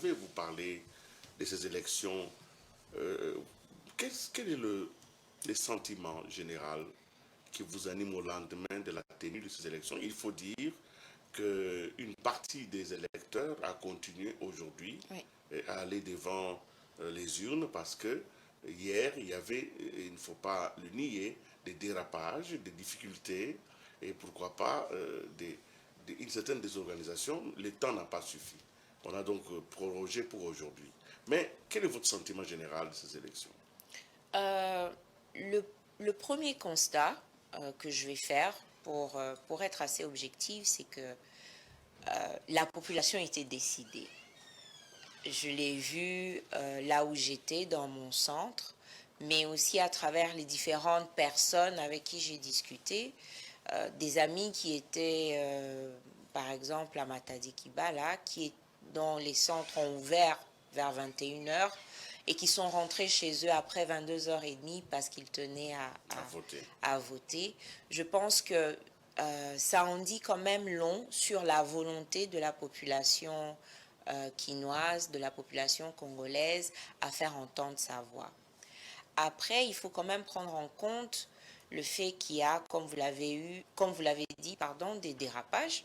pouvez vous parler de ces élections? euh, quel est le sentiment général qui vous anime au lendemain de la tenue de ces élections? Il faut dire qu'une partie des électeurs a continué aujourd'hui Oui. à aller devant les urnes parce que hier, il y avait, il ne faut pas le nier, des dérapages, des difficultés et pourquoi pas une certaine désorganisation. Le temps n'a pas suffi. On a donc prorogé pour aujourd'hui. Mais quel est votre sentiment général de ces élections? Euh, le, le premier constat que je vais faire pour être assez objectif, c'est que la population était décidée. Je l'ai vu là où j'étais, dans mon centre, mais aussi à travers les différentes personnes avec qui j'ai discuté, des amis qui étaient, par exemple, à Matadi Kibala, dont les centres ont ouvert vers 21 heures et qui sont rentrés chez eux après 22h30 parce qu'ils tenaient À voter. à voter. Je pense que ça en dit quand même long sur la volonté de la population quinoise, de la population congolaise à faire entendre sa voix. Après, il faut quand même prendre en compte le fait qu'il y a, comme vous l'avez dit, pardon, des dérapages.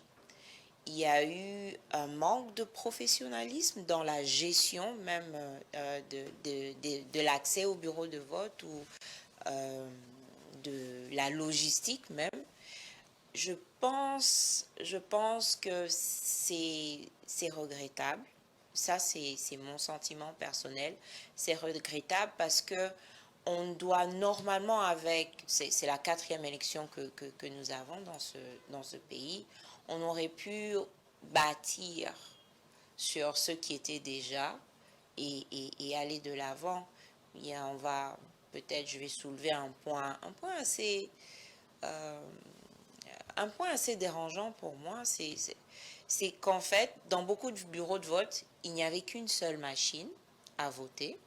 Il y a eu un manque de professionnalisme dans la gestion même de l'accès au bureau de vote ou euh, de la logistique même. Je pense que c'est regrettable. Ça, c'est mon sentiment personnel. C'est regrettable parce que on doit normalement, c'est la quatrième élection que nous avons dans ce pays, on aurait pu bâtir sur ce qui était déjà et aller de l'avant. On va, peut-être, je vais soulever euh, un point assez dérangeant pour moi, c'est qu'en fait, dans beaucoup de bureaux de vote, il n'y avait qu'une seule machine à voter.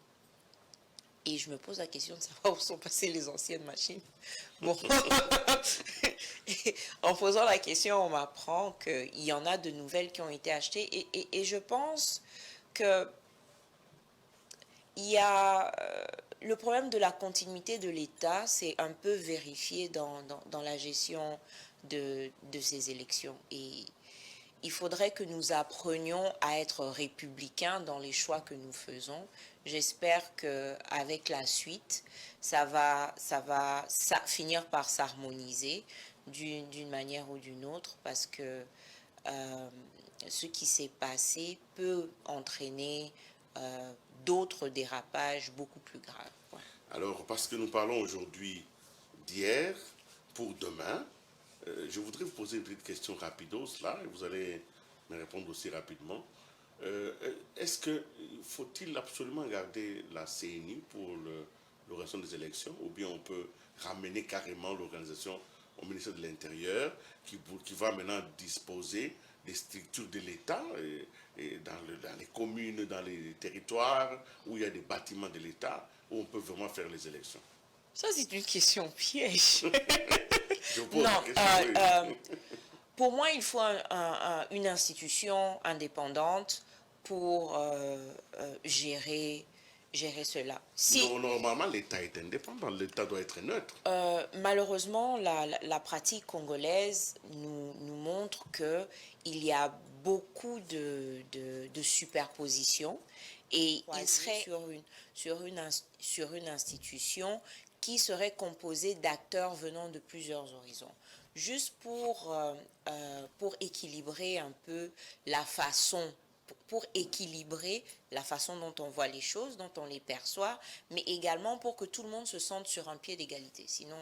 Et je me pose la question de savoir où sont passées les anciennes machines. Bon, en posant la question, on m'apprend qu'il y en a de nouvelles qui ont été achetées. Et je pense que il y a le problème de la continuité de l'État, c'est un peu vérifié dans la gestion de ces élections. Et il faudrait que nous apprenions à être républicains dans les choix que nous faisons. J'espère qu'avec la suite, ça finir par s'harmoniser d'une manière ou d'une autre parce que euh, ce qui s'est passé peut entraîner d'autres dérapages beaucoup plus graves. Ouais. Alors, parce que nous parlons aujourd'hui d'hier pour demain, je voudrais vous poser une petite question rapidos là, et vous allez me répondre aussi rapidement. Est-ce que faut-il absolument garder la CNI pour l'organisation des élections, ou bien on peut ramener carrément l'organisation au ministère de l'Intérieur, qui va maintenant disposer des structures de l'État et dans les communes, dans les territoires où il y a des bâtiments de l'État, où on peut vraiment faire les élections? Ça, c'est une question piège. Je vous pose la Non, question, oui. pour moi, il faut une institution indépendante pour gérer cela. Si Non, normalement, l'État est indépendant, l'État doit être neutre. malheureusement la pratique congolaise nous montre que il y a beaucoup de superposition et il serait sur une institution qui serait composée d'acteurs venant de plusieurs horizons. Juste pour équilibrer un peu la façon pour équilibrer la façon dont on voit les choses, dont on les perçoit, mais également pour que tout le monde se sente sur un pied d'égalité. Sinon,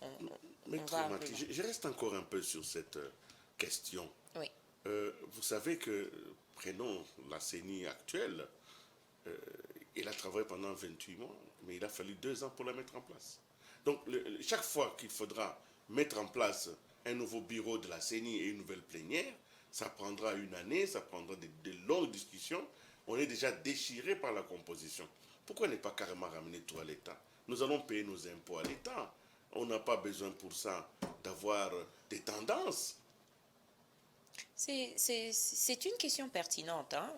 on, on Maître va un peu Mati, loin. je reste encore un peu sur cette question. Oui. Vous savez que, prenons la CENI actuelle, euh, il a travaillé pendant 28 mois, mais il a fallu 2 ans pour la mettre en place. Donc, chaque fois qu'il faudra mettre en place un nouveau bureau de la CENI et une nouvelle plénière, ça prendra une année, ça prendra de longues discussions. On est déjà déchiré par la composition. Pourquoi ne pas carrément ramener tout à l'État? Nous allons payer nos impôts à l'État. On n'a pas besoin pour ça d'avoir des tendances. C'est une question pertinente, hein,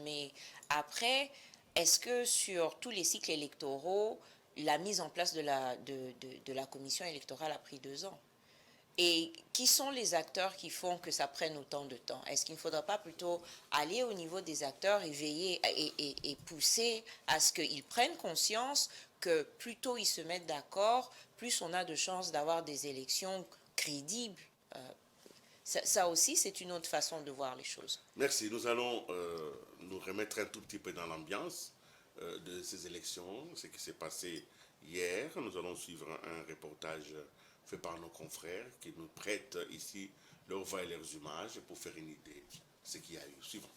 mais après, est-ce que sur tous les cycles électoraux, la mise en place de la commission électorale a pris 2 ans? Et qui sont les acteurs qui font que ça prenne autant de temps? Est-ce qu'il ne faudra pas plutôt aller au niveau des acteurs et veiller et pousser à ce qu'ils prennent conscience que plus tôt ils se mettent d'accord, plus on a de chances d'avoir des élections crédibles? Ça aussi, c'est une autre façon de voir les choses. Merci. Nous allons nous remettre un tout petit peu dans l'ambiance de ces élections, ce qui s'est passé hier. Nous allons suivre un reportage fait par nos confrères qui nous prêtent ici leurs voix et leurs images pour faire une idée de ce qu'il y a eu. Suivant.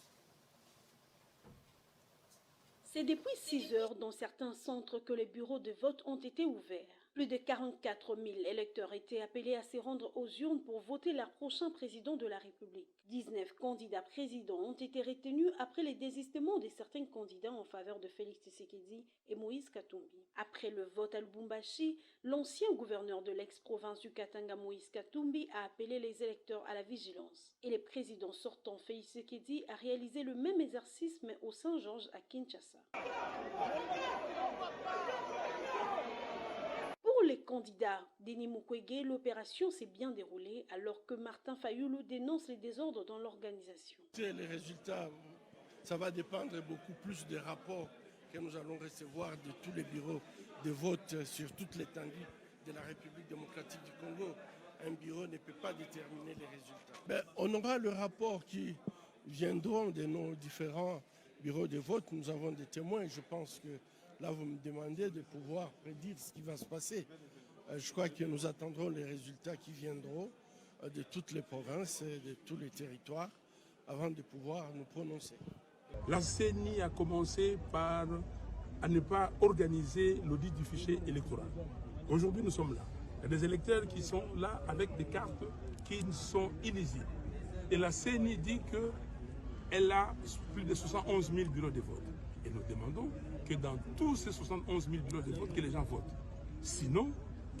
C'est depuis 6 heures dans certains centres que les bureaux de vote ont été ouverts. Plus de 44 000 électeurs étaient appelés à se rendre aux urnes pour voter leur prochain président de la République. 19 candidats présidents ont été retenus après les désistements de certains candidats en faveur de Félix Tshisekedi et Moïse Katumbi. Après le vote à Lubumbashi, l'ancien gouverneur de l'ex-province du Katanga, Moïse Katumbi, a appelé les électeurs à la vigilance. Et le président sortant Félix Tshisekedi a réalisé le même exercice mais au Saint-Georges à Kinshasa. Pour les candidats Denis Mukwege, l'opération s'est bien déroulée alors que Martin Fayulu dénonce les désordres dans l'organisation. Les résultats, ça va dépendre beaucoup plus des rapports que nous allons recevoir de tous les bureaux de vote sur toute l'étendue de la République démocratique du Congo. Un bureau ne peut pas déterminer les résultats. On aura le rapport qui viendront de nos différents bureaux de vote. Nous avons des témoins. Je pense que là, vous me demandez de pouvoir prédire ce qui va se passer. Je crois que nous attendrons les résultats qui viendront de toutes les provinces et de tous les territoires avant de pouvoir nous prononcer. La CENI a commencé par à ne pas organiser l'audit du fichier électoral. Aujourd'hui, nous sommes là. Il y a des électeurs qui sont là avec des cartes qui sont illisibles. Et la CENI dit qu'elle a plus de 71 000 bureaux de vote. Et nous demandons que dans tous ces 71 000 bureaux de vote, que les gens votent. Sinon,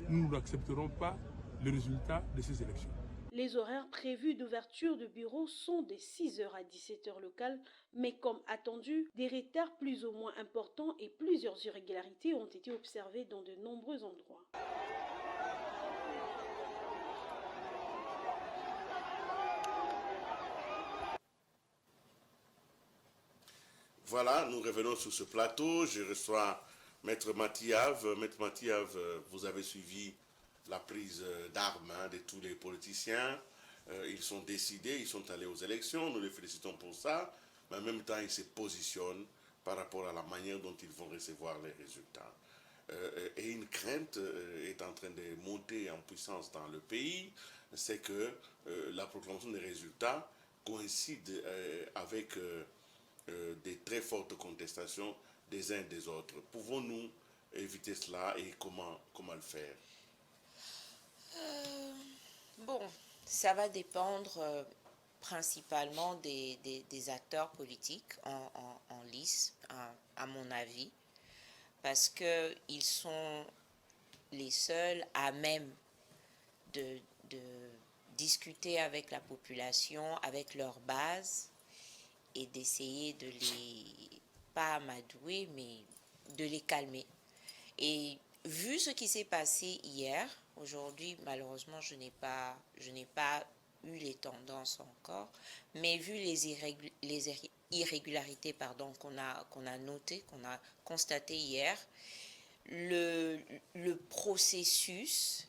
nous n'accepterons pas le résultat de ces élections. Les horaires prévus d'ouverture de bureaux sont de 6h à 17h locales, mais comme attendu, des retards plus ou moins importants et plusieurs irrégularités ont été observées dans de nombreux endroits. Voilà, nous revenons sur ce plateau. Je reçois Maître Mathiave. Maître Mathiave, vous avez suivi la prise d'armes de tous les politiciens. Ils sont décidés, ils sont allés aux élections. Nous les félicitons pour ça. Mais en même temps, ils se positionnent par rapport à la manière dont ils vont recevoir les résultats. Et une crainte est en train de monter en puissance dans le pays, c'est que la proclamation des résultats coïncide avec des très fortes contestations des uns et des autres. Pouvons-nous éviter cela et comment le faire? Bon, ça va dépendre principalement des acteurs politiques en lice, à mon avis, parce qu'ils sont les seuls à même de discuter avec la population, avec leur base, et d'essayer de les, pas amadouer, mais de les calmer. Et vu ce qui s'est passé hier, aujourd'hui, malheureusement, je n'ai pas eu les tendances encore, mais vu les irrégularités qu'on a notées, qu'on a constatées hier, le processus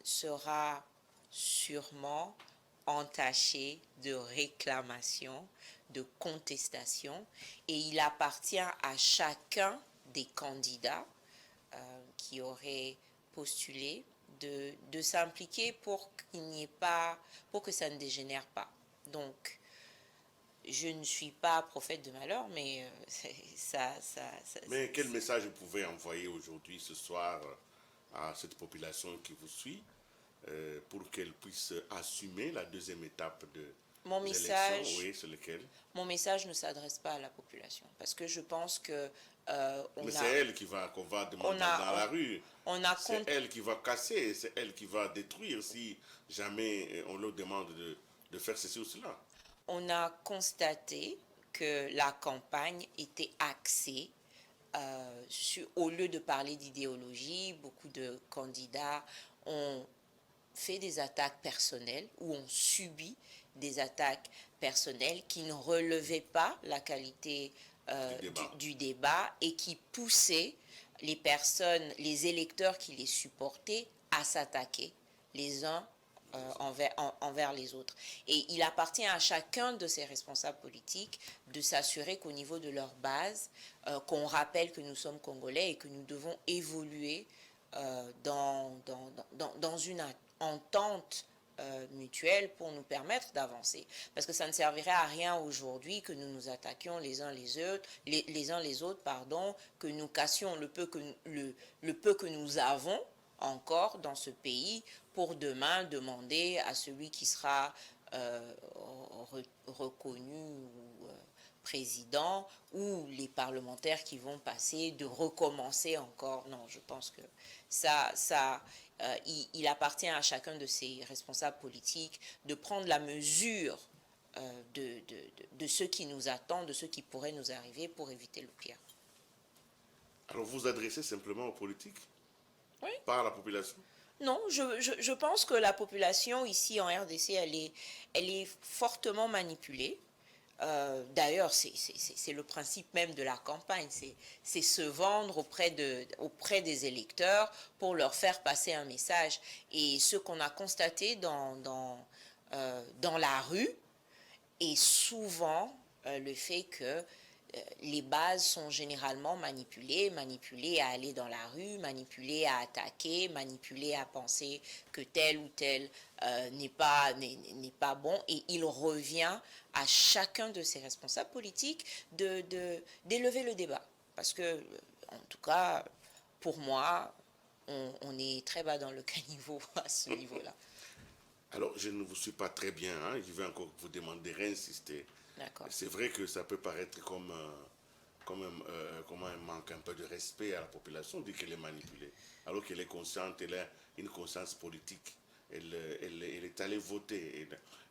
sera sûrement entaché de réclamations, de contestations, et il appartient à chacun des candidats qui auraient postulé de s'impliquer pour qu'il n'y ait pas, pour que ça ne dégénère pas. Donc, je ne suis pas prophète de malheur, mais Mais quel message vous pouvez envoyer aujourd'hui, ce soir, à cette population qui vous suit, pour qu'elle puisse assumer la deuxième étape de mon message, oui, c'est lequel? Mon message ne s'adresse pas à la population, parce que je pense que mais c'est elle qu'on va demander dans la rue. C'est elle qui va casser, c'est elle qui va détruire si jamais on leur demande de faire ceci ou cela. On a constaté que la campagne était axée au lieu de parler d'idéologie, beaucoup de candidats ont fait des attaques personnelles ou ont subi des attaques personnelles qui ne relevaient pas la qualité du débat et qui poussaient les personnes, les électeurs qui les supportaient à s'attaquer les uns envers les autres. Et il appartient à chacun de ces responsables politiques de s'assurer qu'au niveau de leur base, qu'on rappelle que nous sommes Congolais et que nous devons évoluer dans une entente mutuelle pour nous permettre d'avancer. Parce que ça ne servirait à rien aujourd'hui que nous nous attaquions les uns les autres, que nous cassions le peu que nous avons encore dans ce pays pour demain demander à celui qui sera reconnu ou président ou les parlementaires qui vont passer de recommencer encore. Non, je pense que il appartient à chacun de ces responsables politiques de prendre la mesure de ce qui nous attend, de ce qui pourrait nous arriver pour éviter le pire. Alors vous adressez simplement aux politiques? Oui. Pas à la population? Non, je pense que la population ici en RDC, elle est fortement manipulée. D'ailleurs, c'est le principe même de la campagne, c'est se vendre auprès des électeurs pour leur faire passer un message. Et ce qu'on a constaté dans la rue est souvent le fait que les bases sont généralement manipulées à aller dans la rue, manipulées à attaquer, manipulées à penser que tel ou tel n'est pas bon. Et il revient à chacun de ces responsables politiques d'élever le débat. Parce que, en tout cas, pour moi, on est très bas dans le caniveau à ce niveau-là. Alors, je ne vous suis pas très bien, hein. Je vais encore vous demander de réinsister. C'est vrai que ça peut paraître comme un manque un peu de respect à la population, dit qu'elle est manipulée, alors qu'elle est consciente, elle a une conscience politique, elle est allée voter,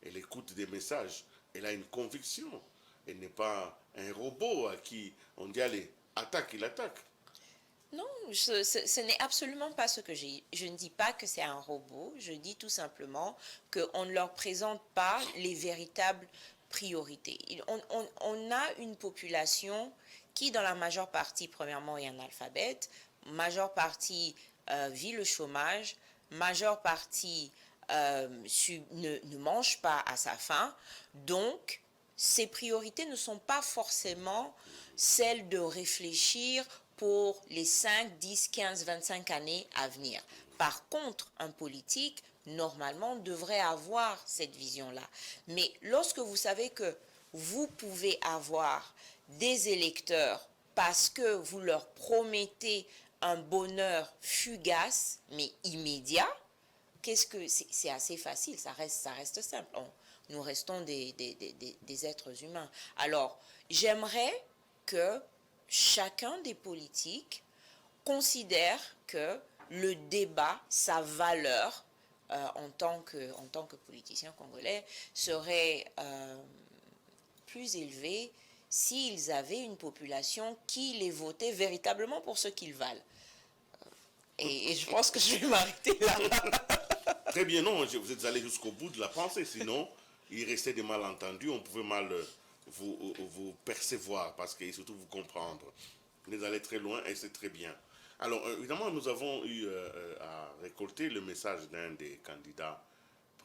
elle écoute des messages, elle a une conviction, elle n'est pas un robot à qui on dit allez, attaque, il attaque. Non, ce n'est absolument pas ce que j'ai. Je ne dis pas que c'est un robot, je dis tout simplement qu'on ne leur présente pas les véritables priorités. On a une population qui, dans la majeure partie, premièrement, est analphabète, majeure partie vit le chômage, majeure partie ne mange pas à sa faim. Donc, ces priorités ne sont pas forcément celles de réfléchir pour les 5, 10, 15, 25 années à venir. Par contre, un politique, normalement, devrait avoir cette vision-là. Mais lorsque vous savez que vous pouvez avoir des électeurs parce que vous leur promettez un bonheur fugace, mais immédiat, c'est assez facile, ça reste simple. Nous restons des êtres humains. Alors, j'aimerais que chacun des politiques considère que le débat, sa valeur en tant que politicien congolais serait plus élevée s'ils avaient une population qui les votait véritablement pour ce qu'ils valent. Et je pense que je vais m'arrêter là. Très bien, non, vous êtes allé jusqu'au bout de la pensée, sinon il restait des malentendus, on pouvait mal vous percevoir, parce que surtout vous comprendre. Vous êtes allé très loin et c'est très bien. Alors, évidemment, nous avons eu à récolter le message d'un des candidats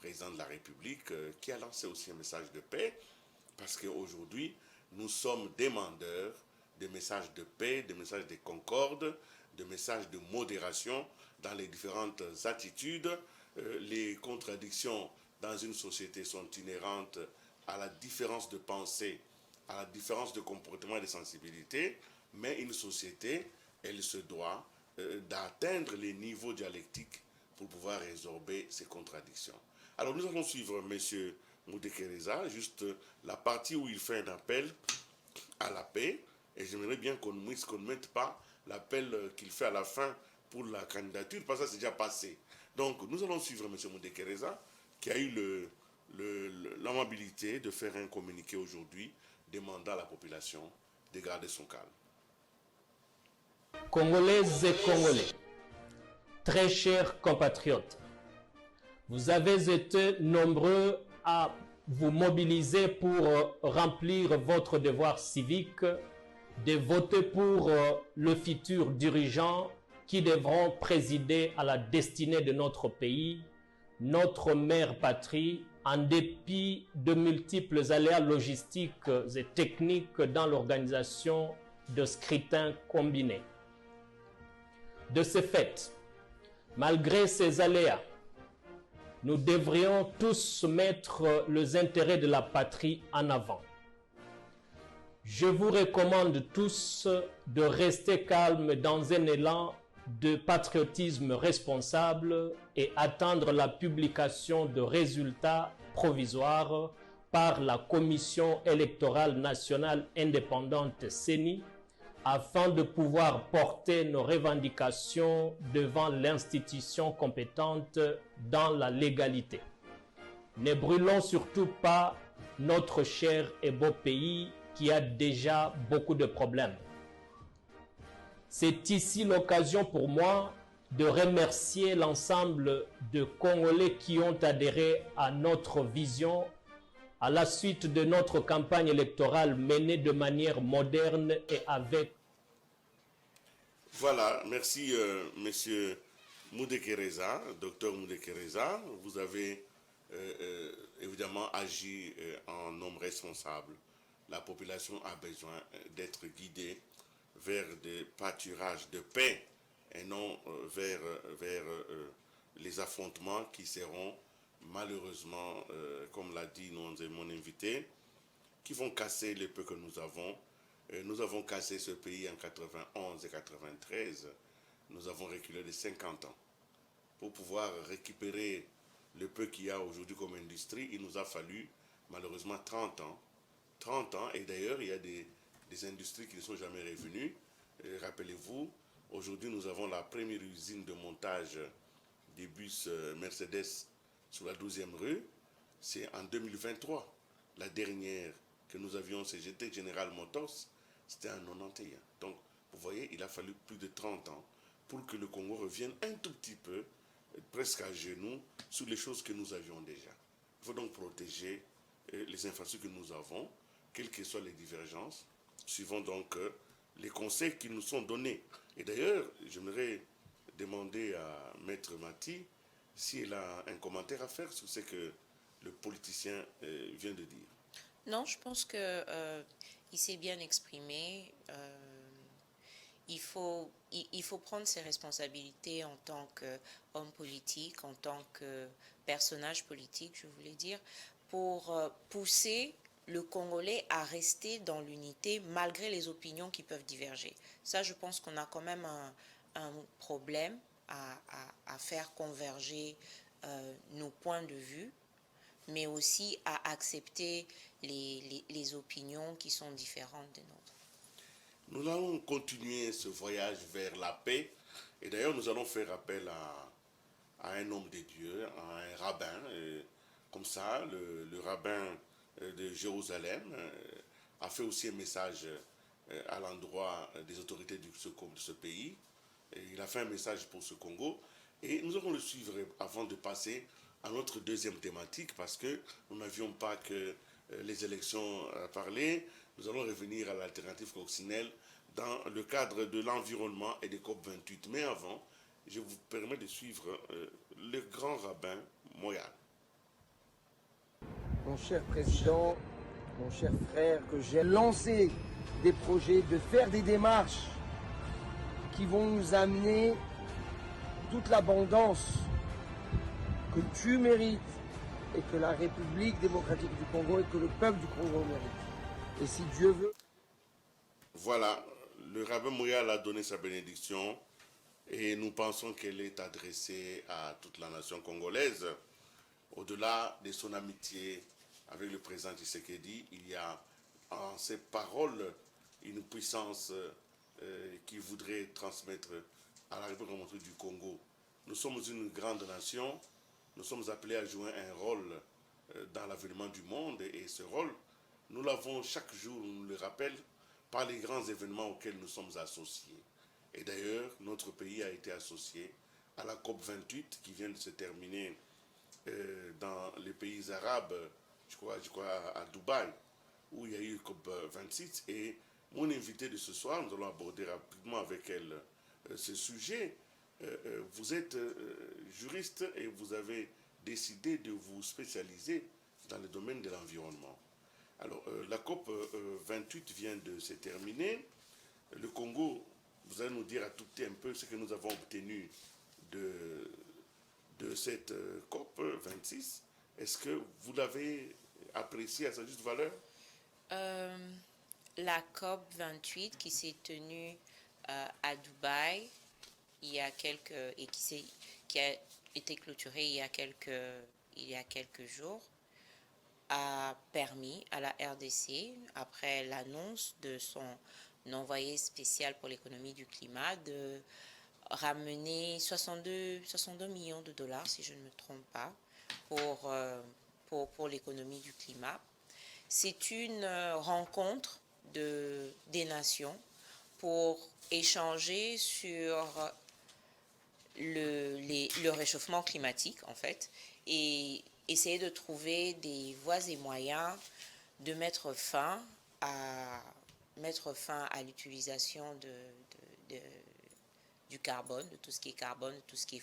président de la République qui a lancé aussi un message de paix, parce qu'aujourd'hui, nous sommes demandeurs de messages de paix, de messages de concorde, de messages de modération dans les différentes attitudes. Les contradictions dans une société sont inhérentes à la différence de pensée, à la différence de comportement et de sensibilité, mais une société, elle se doit d'atteindre les niveaux dialectiques pour pouvoir résorber ces contradictions. Alors nous allons suivre M. Moudekereza, juste la partie où il fait un appel à la paix, et j'aimerais bien qu'on ne mette pas l'appel qu'il fait à la fin pour la candidature, parce que ça c'est déjà passé. Donc nous allons suivre M. Moudekereza, qui a eu l'amabilité de faire un communiqué aujourd'hui demandant à la population de garder son calme. Congolaises et Congolais, très chers compatriotes, vous avez été nombreux à vous mobiliser pour remplir votre devoir civique de voter pour le futur dirigeant qui devront présider à la destinée de notre pays, notre mère patrie, en dépit de multiples aléas logistiques et techniques dans l'organisation de scrutins combinés. De ce fait, malgré ces aléas, nous devrions tous mettre les intérêts de la patrie en avant. Je vous recommande tous de rester calmes dans un élan de patriotisme responsable et attendre la publication de résultats provisoires par la Commission électorale nationale indépendante CENI afin de pouvoir porter nos revendications devant l'institution compétente dans la légalité. Ne brûlons surtout pas notre cher et beau pays qui a déjà beaucoup de problèmes. C'est ici l'occasion pour moi de remercier l'ensemble de Congolais qui ont adhéré à notre vision à la suite de notre campagne électorale menée de manière moderne et avec... Voilà, merci Monsieur Moudekereza, docteur Moudekereza. Vous avez évidemment agi en homme responsable. La population a besoin d'être guidée vers des pâturages de paix et non vers les affrontements qui seront malheureusement, comme l'a dit mon invité, qui vont casser le peu que nous avons. Nous avons cassé ce pays en 91 et 93. Nous avons reculé de 50 ans. Pour pouvoir récupérer le peu qu'il y a aujourd'hui comme industrie, il nous a fallu malheureusement 30 ans. 30 ans, et d'ailleurs, il y a des industries qui ne sont jamais revenues. Rappelez-vous, aujourd'hui, nous avons la première usine de montage des bus Mercedes sur la 12e rue. C'est en 2023. La dernière que nous avions, CGT General Motors, c'était en 91. Donc, vous voyez, il a fallu plus de 30 ans pour que le Congo revienne un tout petit peu, presque à genoux, sur les choses que nous avions déjà. Il faut donc protéger les infrastructures que nous avons, quelles que soient les divergences, suivant donc les conseils qui nous sont donnés. Et d'ailleurs, j'aimerais demander à Maître Mati s'il a un commentaire à faire sur ce que le politicien vient de dire. Non, je pense que il s'est bien exprimé. Il faut prendre ses responsabilités en tant qu'homme politique, en tant que personnage politique, je voulais dire, pour pousser le Congolais à rester dans l'unité malgré les opinions qui peuvent diverger. Ça, je pense qu'on a quand même un problème à faire converger nos points de vue, mais aussi à accepter les opinions qui sont différentes des nôtres. Nous allons continuer ce voyage vers la paix, et d'ailleurs nous allons faire appel à un homme de Dieu, à un rabbin, comme ça, le rabbin de Jérusalem a fait aussi un message à l'endroit des autorités de ce pays. Et il a fait un message pour ce Congo, et nous allons le suivre avant de passer à notre deuxième thématique, parce que nous n'avions pas que les élections à parler. Nous allons revenir à l'alternative coccinelle dans le cadre de l'environnement et des COP28. Mais avant, je vous permets de suivre le grand rabbin Moyal. Mon cher président, mon cher frère, que j'ai lancé des projets, de faire des démarches qui vont nous amener toute l'abondance que tu mérites et que la République démocratique du Congo et que le peuple du Congo mérite. Et si Dieu veut... Voilà, le rabbin Moyal a donné sa bénédiction et nous pensons qu'elle est adressée à toute la nation congolaise. Au-delà de son amitié avec le président Tshisekedi, il y a en ces paroles une puissance qu'il voudrait transmettre à la République du Congo. Nous sommes une grande nation, nous sommes appelés à jouer un rôle dans l'avènement du monde et ce rôle, nous l'avons chaque jour, on nous le rappelle, par les grands événements auxquels nous sommes associés. Et d'ailleurs, notre pays a été associé à la COP28 qui vient de se terminer dans les pays arabes, je crois à Dubaï, où il y a eu COP26. Et mon invité de ce soir, nous allons aborder rapidement avec elle ce sujet. Vous êtes juriste et vous avez décidé de vous spécialiser dans le domaine de l'environnement. Alors, la COP 28 vient de se terminer. Le Congo, vous allez nous dire à tout petit un peu ce que nous avons obtenu de cette COP 26. Est-ce que vous l'avez apprécié à sa juste valeur? La COP 28 qui s'est tenue à Dubaï il y a qui a été clôturée il y a quelques jours a permis à la RDC, après l'annonce de son envoyé spécial pour l'économie du climat, de ramener 62 millions de dollars, si je ne me trompe pas, pour l'économie du climat. C'est une rencontre des nations pour échanger sur le réchauffement climatique, en fait, et essayer de trouver des voies et moyens de mettre fin à l'utilisation du carbone, de tout ce qui est carbone, de tout ce qui est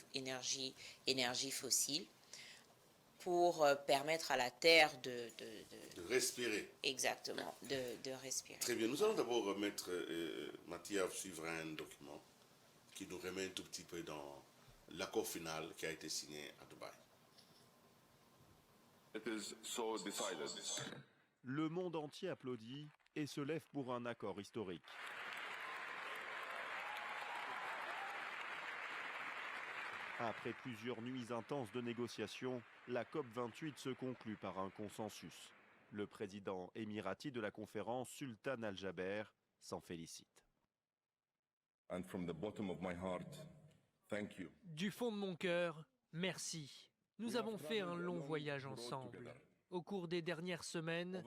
énergie fossile, pour permettre à la Terre de respirer. Exactement, de respirer. Très bien. Nous allons d'abord remettre, Mathias suivre un document qui nous remet un tout petit peu dans l'accord final qui a été signé à Dubaï. It is so decided. Le monde entier applaudit et se lève pour un accord historique. Après plusieurs nuits intenses de négociations, la COP28 se conclut par un consensus. Le président émirati de la conférence, Sultan Al-Jaber, s'en félicite. And from the bottom of my heart, thank you. Du fond de mon cœur, merci. Nous avons fait un long voyage ensemble. Au cours des dernières semaines,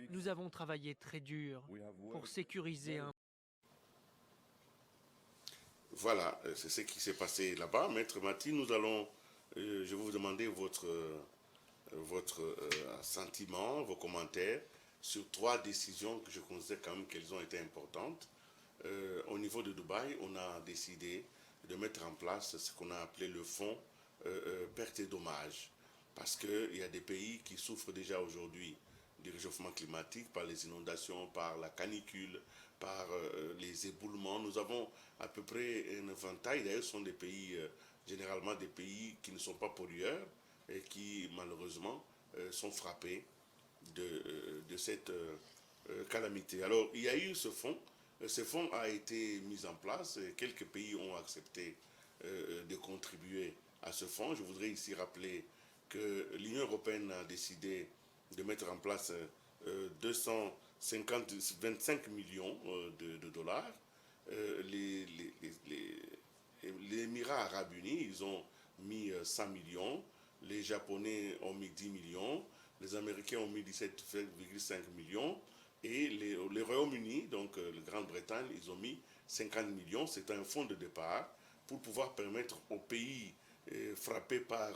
nous avons travaillé très dur pour sécuriser un... Voilà, c'est ce qui s'est passé là-bas. Maître Mati, nous allons, je vais vous demander votre sentiment, vos commentaires sur 3 décisions que je considère quand même qu'elles ont été importantes. Au niveau de Dubaï, on a décidé de mettre en place ce qu'on a appelé le fonds pertes et dommages, parce qu'il y a des pays qui souffrent déjà aujourd'hui du réchauffement climatique par les inondations, par la canicule, par les éboulements. Nous avons à peu près un éventail. D'ailleurs, ce sont des pays, généralement des pays qui ne sont pas pollueurs et qui, malheureusement, sont frappés de cette calamité. Alors, il y a eu ce fonds. Ce fonds a été mis en place. Quelques pays ont accepté de contribuer à ce fonds. Je voudrais ici rappeler que l'Union européenne a décidé de mettre en place 25 millions de dollars. Les Émirats arabes unis, ils ont mis 100 millions. Les Japonais ont mis 10 millions. Les Américains ont mis 17,5 millions. Et le Royaume-Uni, donc la Grande-Bretagne, ils ont mis 50 millions. C'est un fonds de départ pour pouvoir permettre aux pays frappés par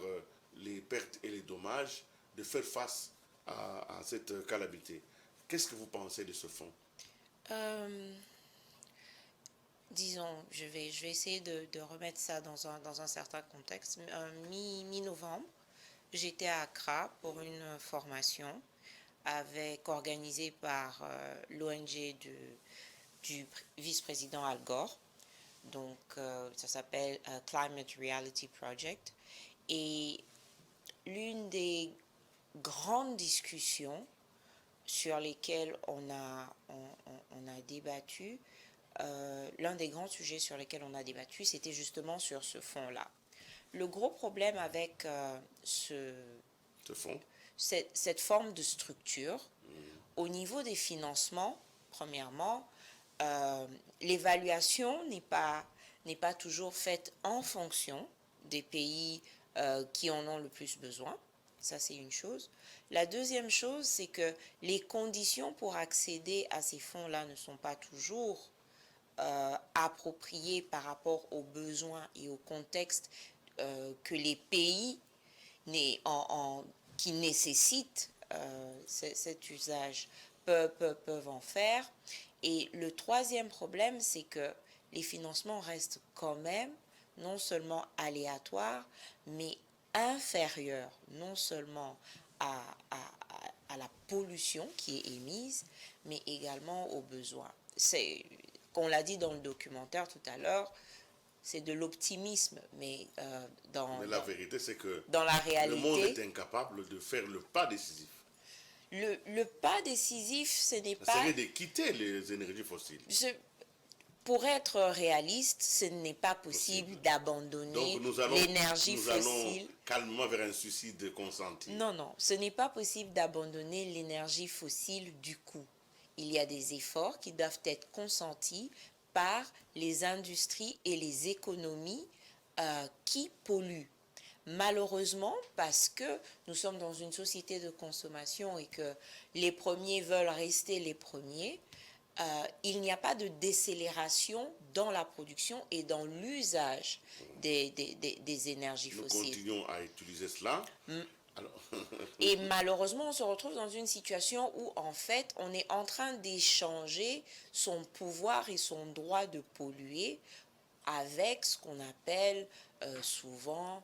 les pertes et les dommages de faire face à cette calamité. Qu'est-ce que vous pensez de ce fonds? Disons, je vais essayer de remettre ça dans un certain contexte. Mi-novembre, j'étais à Accra pour une formation organisée par l'ONG du vice-président Al Gore. Donc, ça s'appelle Climate Reality Project. Et l'une des grandes discussions sur lesquelles on a débattu, l'un des grands sujets sur lesquels on a débattu, c'était justement sur ce fonds-là. Le gros problème avec cette forme de structure, au niveau des financements, premièrement, l'évaluation n'est pas toujours faite en fonction des pays qui en ont le plus besoin. Ça, c'est une chose. La deuxième chose, c'est que les conditions pour accéder à ces fonds-là ne sont pas toujours appropriées par rapport aux besoins et au contexte que les pays qui nécessitent cet usage peuvent en faire. Et le troisième problème, c'est que les financements restent quand même non seulement aléatoires, mais inférieurs non seulement à la pollution qui est émise, mais également aux besoins. On l'a dit dans le documentaire tout à l'heure, c'est de l'optimisme, mais la vérité, c'est que dans la réalité, le monde est incapable de faire le pas décisif. Le pas décisif, ce n'est pas... Ça serait de quitter les énergies fossiles. Pour être réaliste, ce n'est pas possible d'abandonner l'énergie fossile. Nous allons calmement vers un suicide consenti. Non, non, ce n'est pas possible d'abandonner l'énergie fossile du coup. Il y a des efforts qui doivent être consentis par les industries et les économies qui polluent. Malheureusement, parce que nous sommes dans une société de consommation et que les premiers veulent rester les premiers, il n'y a pas de décélération dans la production et dans l'usage des énergies fossiles. Nous continuons à utiliser cela. Et malheureusement, on se retrouve dans une situation où, en fait, on est en train d'échanger son pouvoir et son droit de polluer avec ce qu'on appelle souvent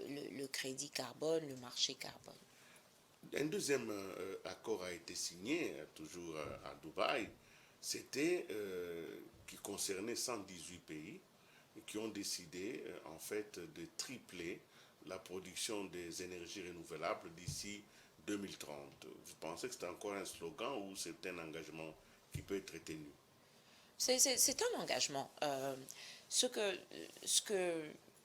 le crédit carbone, le marché carbone. Un deuxième accord a été signé, toujours à Dubaï, c'était qui concernait 118 pays qui ont décidé en fait de tripler la production des énergies renouvelables d'ici 2030. Vous pensez que c'est encore un slogan ou c'est un engagement qui peut être tenu? C'est un engagement. Ce que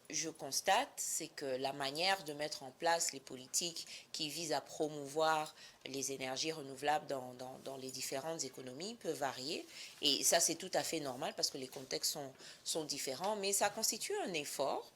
je constate, c'est que la manière de mettre en place les politiques qui visent à promouvoir les énergies renouvelables dans les différentes économies peut varier. Et ça, c'est tout à fait normal parce que les contextes sont différents. Mais ça constitue un effort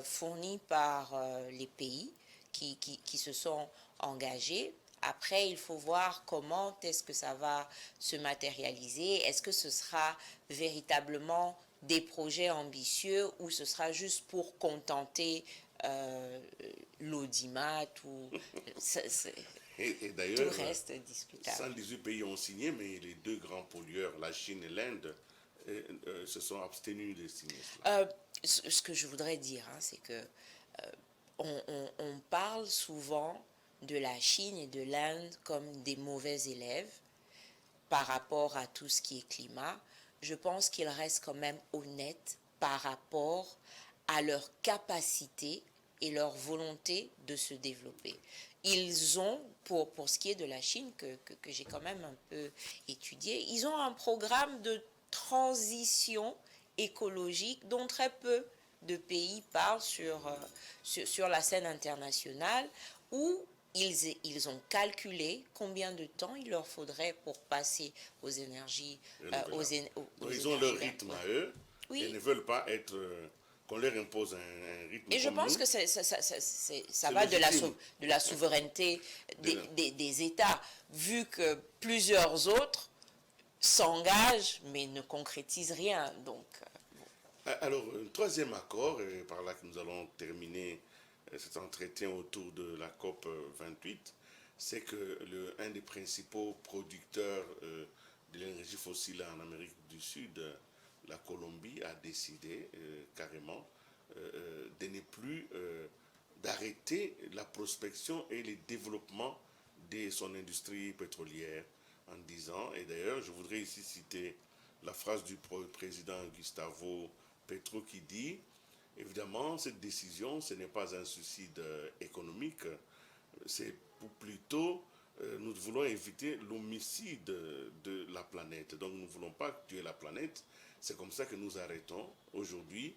fourni par les pays qui se sont engagés. Après, il faut voir comment est-ce que ça va se matérialiser. Est-ce que ce sera véritablement des projets ambitieux ou ce sera juste pour contenter l'audimat ou et d'ailleurs, tout reste discutable. 118 pays ont signé, mais les deux grands pollueurs, la Chine et l'Inde, se sont abstenus de signer cela. Ce que je voudrais dire, c'est que on parle souvent de la Chine et de l'Inde comme des mauvais élèves par rapport à tout ce qui est climat. Je pense qu'ils restent quand même honnêtes par rapport à leur capacité et leur volonté de se développer. Ils ont, pour ce qui est de la Chine, que j'ai quand même un peu étudié, ils ont un programme de transition écologique dont très peu de pays parlent sur la scène internationale, où ils ont calculé combien de temps il leur faudrait pour passer aux énergies ils ont leur rythme à eux. Oui. Ils ne veulent pas qu'on leur impose un rythme. Et je pense que ça va de la souveraineté des États, vu que plusieurs autres s'engagent mais ne concrétisent rien. Donc, alors, un troisième accord, et par là que nous allons terminer cet entretien autour de la COP 28, c'est que un des principaux producteurs de l'énergie fossile en Amérique du Sud, la Colombie, a décidé carrément de ne plus d'arrêter la prospection et le développement de son industrie pétrolière en disant, et d'ailleurs je voudrais ici citer la phrase du président Gustavo Petro qui dit: évidemment, cette décision, ce n'est pas un suicide économique, c'est plutôt, nous voulons éviter l'homicide de la planète. Donc nous ne voulons pas tuer la planète. C'est comme ça que nous arrêtons. Aujourd'hui,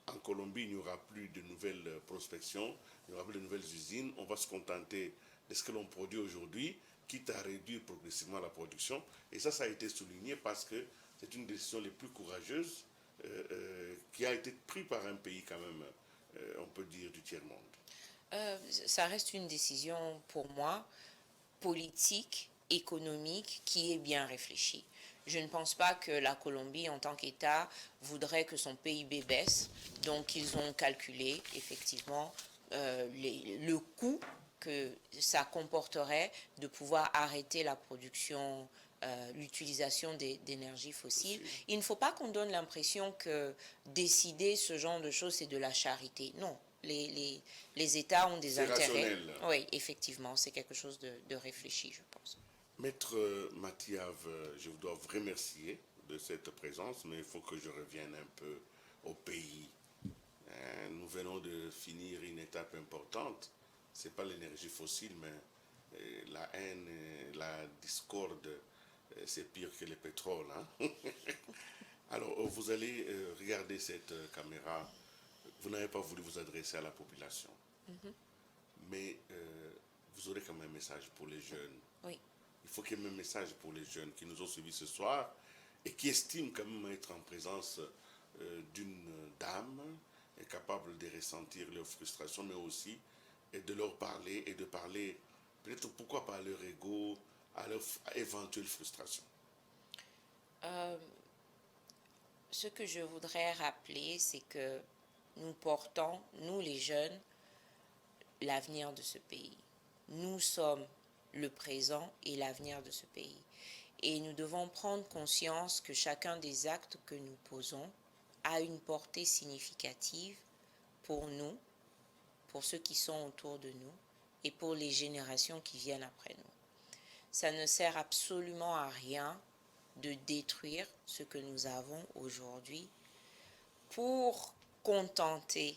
en Colombie, il n'y aura plus de nouvelles prospections, il n'y aura plus de nouvelles usines. On va se contenter de ce que l'on produit aujourd'hui, quitte à réduire progressivement la production. Et ça a été souligné parce que c'est une décision les plus courageuses qui a été prise par un pays quand même, on peut dire, du tiers-monde. Ça reste une décision pour moi politique, économique, qui est bien réfléchie. Je ne pense pas que la Colombie, en tant qu'État, voudrait que son PIB baisse. Donc, ils ont calculé, effectivement, le coût que ça comporterait de pouvoir arrêter la production, l'utilisation d'énergies fossiles. Il ne faut pas qu'on donne l'impression que décider ce genre de choses, c'est de la charité. Non. Les États ont des intérêts. Rationnel. Oui, effectivement, c'est quelque chose de réfléchi, je pense. Maître Mathiave, je vous dois vous remercier de cette présence, mais il faut que je revienne un peu au pays. Nous venons de finir une étape importante. Ce n'est pas l'énergie fossile, mais la haine, la discorde, c'est pire que le pétrole. Hein? Alors, vous allez regarder cette caméra. Vous n'avez pas voulu vous adresser à la population. Mais vous aurez quand même un message pour les jeunes. Oui. Il faut qu'il y ait un message pour les jeunes qui nous ont suivis ce soir et qui estiment quand même être en présence d'une dame et capable de ressentir leur frustration, mais aussi et de leur parler et de parler, peut-être pourquoi pas à leur ego, à leur éventuelle frustration. Ce que je voudrais rappeler, c'est que nous portons, nous les jeunes, l'avenir de ce pays. Nous sommes le présent et l'avenir de ce pays. Et nous devons prendre conscience que chacun des actes que nous posons a une portée significative pour nous, pour ceux qui sont autour de nous et pour les générations qui viennent après nous. Ça ne sert absolument à rien de détruire ce que nous avons aujourd'hui pour contenter,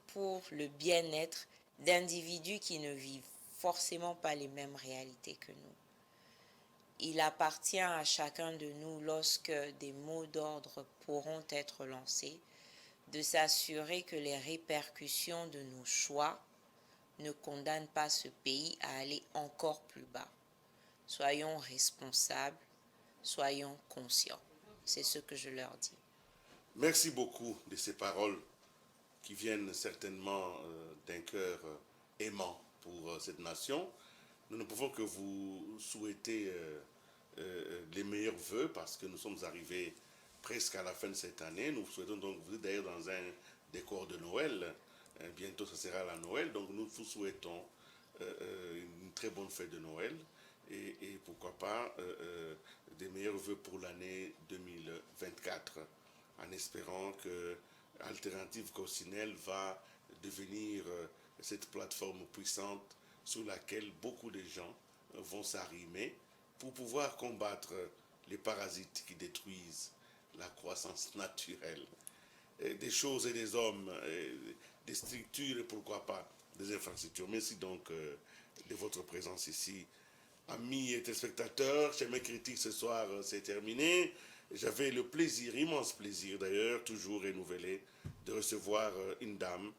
pour le bien-être d'individus qui ne vivent forcément pas les mêmes réalités que nous. Il appartient à chacun de nous, lorsque des mots d'ordre pourront être lancés, de s'assurer que les répercussions de nos choix ne condamnent pas ce pays à aller encore plus bas. Soyons responsables, soyons conscients. C'est ce que je leur dis. Merci beaucoup de ces paroles qui viennent certainement d'un cœur aimant pour cette nation. Nous ne pouvons que vous souhaiter les meilleurs vœux parce que nous sommes arrivés presque à la fin de cette année. Nous souhaitons donc, vous êtes d'ailleurs dans un décor de Noël. Bientôt, ce sera la Noël. Donc, nous vous souhaitons une très bonne fête de Noël et pourquoi pas des meilleurs vœux pour l'année 2024 en espérant que Alternative Coccinelle va devenir cette plateforme puissante sur laquelle beaucoup de gens vont s'arrimer pour pouvoir combattre les parasites qui détruisent la croissance naturelle des choses et des hommes, des structures et pourquoi pas des infrastructures. Merci donc de votre présence ici. Amis et téléspectateurs, chez mes critiques ce soir, c'est terminé. J'avais le plaisir, immense plaisir d'ailleurs, toujours renouvelé, de recevoir une dame,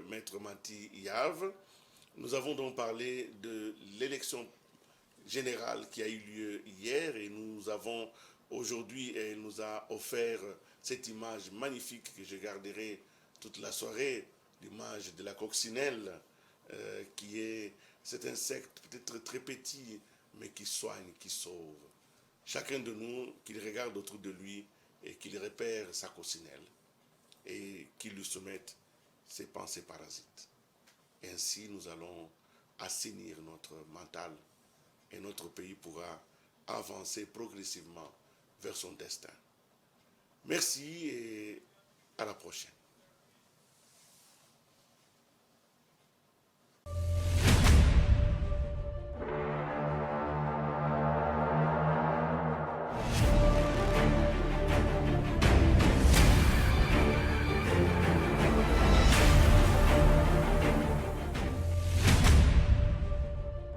Maître Mathiave. Nous avons donc parlé de l'élection générale qui a eu lieu hier et nous avons aujourd'hui, elle nous a offert cette image magnifique que je garderai toute la soirée, l'image de la coccinelle qui est cet insecte peut-être très petit mais qui soigne, qui sauve. Chacun de nous, qu'il regarde autour de lui et qu'il repère sa coccinelle et qu'il lui soumette ses pensées parasites. Et ainsi, nous allons assainir notre mental et notre pays pourra avancer progressivement vers son destin. Merci et à la prochaine.